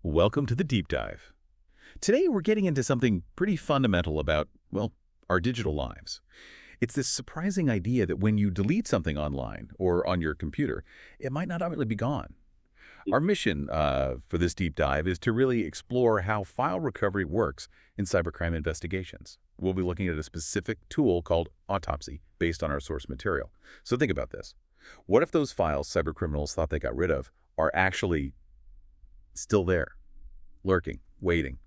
Welcome to the deep dive. Today we're getting into something pretty fundamental about, well, our digital lives. It's this surprising idea that when you delete something online or on your computer, it might not ultimately be gone. Our mission for this deep dive is to really explore how file recovery works in cybercrime investigations. We'll be looking at a specific tool called Autopsy based on our source material. So think about this. What if those files cybercriminals thought they got rid of are actually still there, lurking, waiting?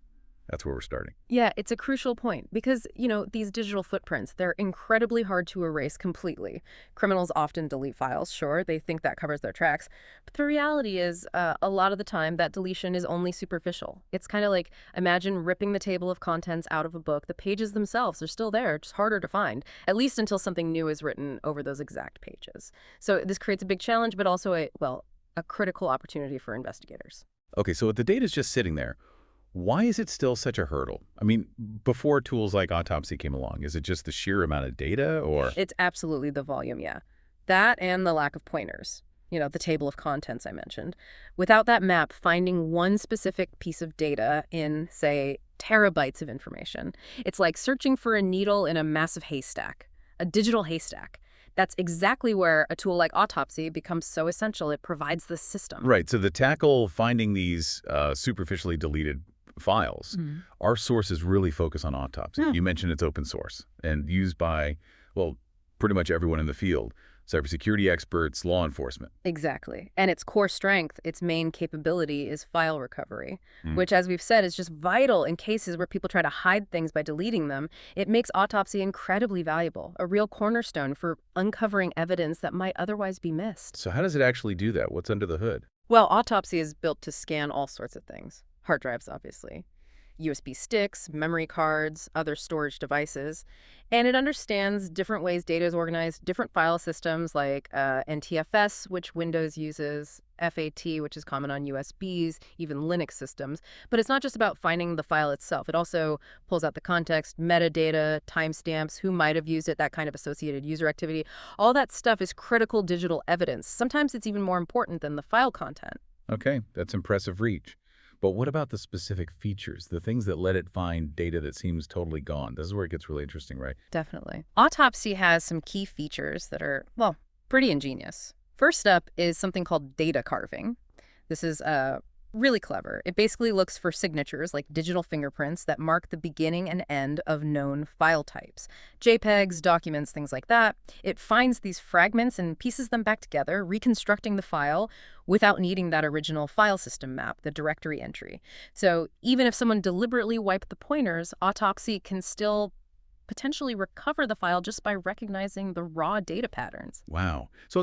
That's where we're starting. Yeah, it's a crucial point because, these digital footprints, they're incredibly hard to erase completely. Criminals often delete files, sure, they think that covers their tracks. But the reality is, a lot of the time, that deletion is only superficial. It's kind of like, imagine ripping the table of contents out of a book. The pages themselves are still there, just harder to find, at least until something new is written over those exact pages. So this creates a big challenge, but also a critical opportunity for investigators. Okay, so if the data's just sitting there, why is it still such a hurdle? I mean, before tools like Autopsy came along, is it just the sheer amount of data or? It's absolutely the volume, yeah. That and the lack of pointers. The table of contents I mentioned. Without that map, finding one specific piece of data in, say, terabytes of information, it's like searching for a needle in a massive haystack, a digital haystack. That's exactly where a tool like Autopsy becomes so essential. It provides the system. Right, so to tackle finding these superficially deleted files, our sources really focus on Autopsy. Yeah. You mentioned it's open source and used by, well, pretty much everyone in the field, cybersecurity experts, law enforcement. Exactly. And its core strength, its main capability is file recovery, which, as we've said, is just vital in cases where people try to hide things by deleting them. It makes Autopsy incredibly valuable, a real cornerstone for uncovering evidence that might otherwise be missed. So how does it actually do that? What's under the hood? Well, Autopsy is built to scan all sorts of things. Hard drives, obviously. USB sticks, memory cards, other storage devices. And it understands different ways data is organized, different file systems like NTFS, which Windows uses, FAT, which is common on USBs, even Linux systems. But it's not just about finding the file itself. It also pulls out the context, metadata, timestamps, who might have used it, that kind of associated user activity. All that stuff is critical digital evidence. Sometimes it's even more important than the file content. Okay, that's impressive reach. But what about the specific features, the things that let it find data that seems totally gone? This is where it gets really interesting, right? Definitely. Autopsy has some key features that are, well, pretty ingenious. First up is something called data carving. This is really clever. It basically looks for signatures, like digital fingerprints, that mark the beginning and end of known file types. JPEGs, documents, things like that. It finds these fragments and pieces them back together, reconstructing the file without needing that original file system map, the directory entry. So even if someone deliberately wiped the pointers, Autopsy can still potentially recover the file just by recognizing the raw data patterns. Wow. So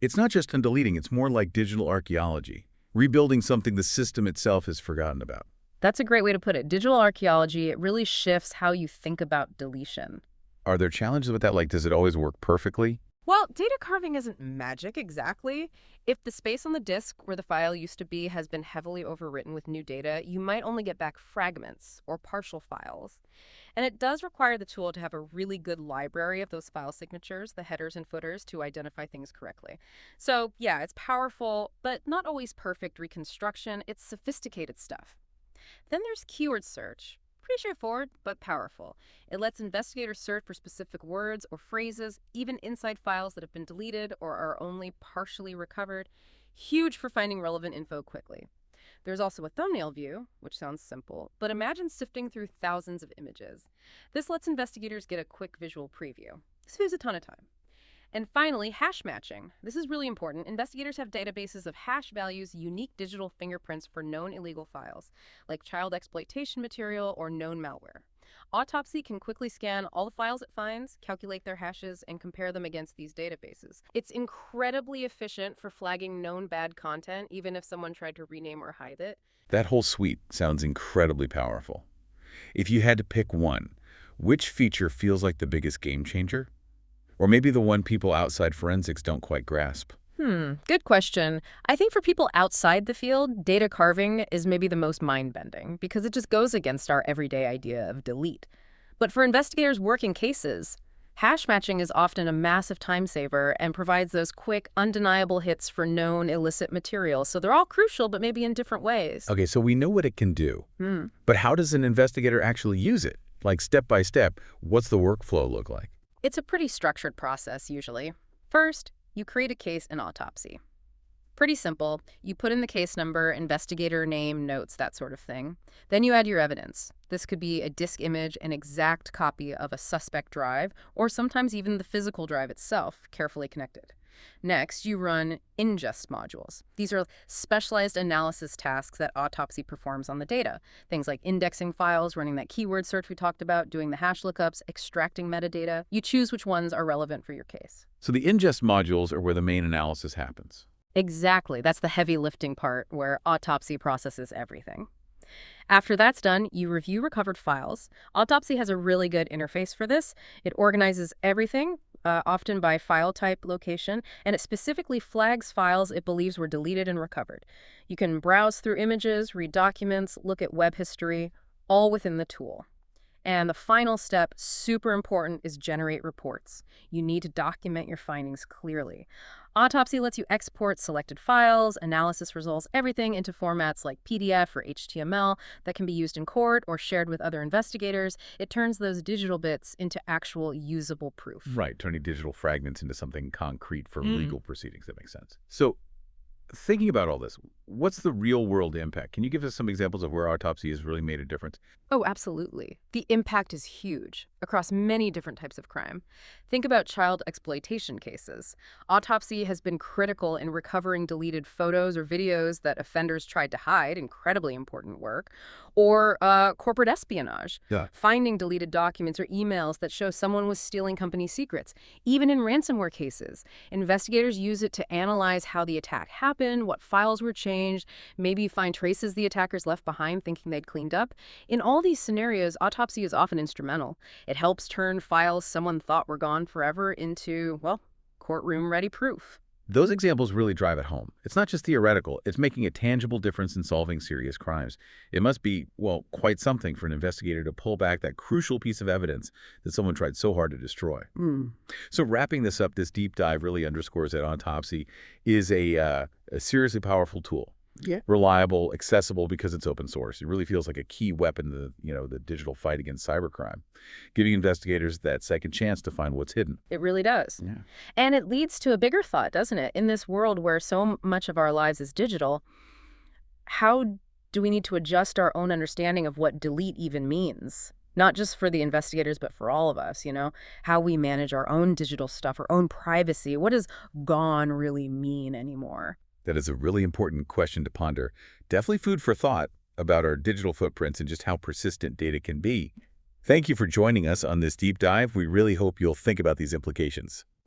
it's not just on deleting, it's more like digital archaeology, rebuilding something the system itself has forgotten about. That's a great way to put it. Digital archaeology, it really shifts how you think about deletion. Are there challenges with that? Like, does it always work perfectly? Well, data carving isn't magic exactly. If the space on the disk where the file used to be has been heavily overwritten with new data, you might only get back fragments or partial files. And it does require the tool to have a really good library of those file signatures, the headers and footers, to identify things correctly. So, yeah, it's powerful, but not always perfect reconstruction. It's sophisticated stuff. Then there's keyword search. Pretty straightforward, but powerful. It lets investigators search for specific words or phrases, even inside files that have been deleted or are only partially recovered. Huge for finding relevant info quickly. There's also a thumbnail view, which sounds simple, but imagine sifting through thousands of images. This lets investigators get a quick visual preview. Saves a ton of time. And finally, hash matching. This is really important. Investigators have databases of hash values, unique digital fingerprints for known illegal files, like child exploitation material or known malware. Autopsy can quickly scan all the files it finds, calculate their hashes, and compare them against these databases. It's incredibly efficient for flagging known bad content, even if someone tried to rename or hide it. That whole suite sounds incredibly powerful. If you had to pick one, which feature feels like the biggest game changer? Or maybe the one people outside forensics don't quite grasp? Good question. I think for people outside the field, data carving is maybe the most mind-bending because it just goes against our everyday idea of delete. But for investigators working cases, Hash matching is often a massive time saver and provides those quick, undeniable hits for known illicit materials. So they're all crucial, but maybe in different ways. Okay, so we know what it can do. Hmm. But how does an investigator actually use it? Like step by step, what's the workflow look like? It's a pretty structured process, usually. First, you create a case in Autopsy. Pretty simple. You put in the case number, investigator name, notes, that sort of thing. Then you add your evidence. This could be a disk image, an exact copy of a suspect drive, or sometimes even the physical drive itself, carefully connected. Next, you run ingest modules. These are specialized analysis tasks that Autopsy performs on the data. Things like indexing files, running that keyword search we talked about, doing the hash lookups, extracting metadata. You choose which ones are relevant for your case. So the ingest modules are where the main analysis happens. Exactly. That's the heavy lifting part where Autopsy processes everything. After that's done, you review recovered files. Autopsy has a really good interface for this. It organizes everything, often by file type location, and it specifically flags files it believes were deleted and recovered. You can browse through images, read documents, look at web history, all within the tool. And the final step, super important, is generate reports. You need to document your findings clearly. Autopsy lets you export selected files, analysis results, everything into formats like PDF or HTML that can be used in court or shared with other investigators. It turns those digital bits into actual usable proof. Right, turning digital fragments into something concrete for legal proceedings. That makes sense. So thinking about all this, what's the real-world impact? Can you give us some examples of where Autopsy has really made a difference? Oh, absolutely. The impact is huge across many different types of crime. Think about child exploitation cases. Autopsy has been critical in recovering deleted photos or videos that offenders tried to hide, incredibly important work, or corporate espionage, finding deleted documents or emails that show someone was stealing company secrets. Even in ransomware cases, investigators use it to analyze how the attack happened, what files were changed, maybe find traces the attackers left behind thinking they'd cleaned up. In all these scenarios, Autopsy is often instrumental. It helps turn files someone thought were gone forever into, well, courtroom-ready proof. Those examples really drive it home. It's not just theoretical, it's making a tangible difference in solving serious crimes. It must be, well, quite something for an investigator to pull back that crucial piece of evidence that someone tried so hard to destroy. So wrapping this up, this deep dive really underscores that Autopsy is a seriously powerful tool. Yeah. Reliable, accessible because it's open source. It really feels like a key weapon in the digital fight against cybercrime, giving investigators that second chance to find what's hidden. It really does. Yeah. And it leads to a bigger thought, doesn't it? In this world where so much of our lives is digital, how do we need to adjust our own understanding of what delete even means? Not just for the investigators, but for all of us, how we manage our own digital stuff, our own privacy. What does gone really mean anymore? That is a really important question to ponder. Definitely food for thought about our digital footprints and just how persistent data can be. Thank you for joining us on this deep dive. We really hope you'll think about these implications.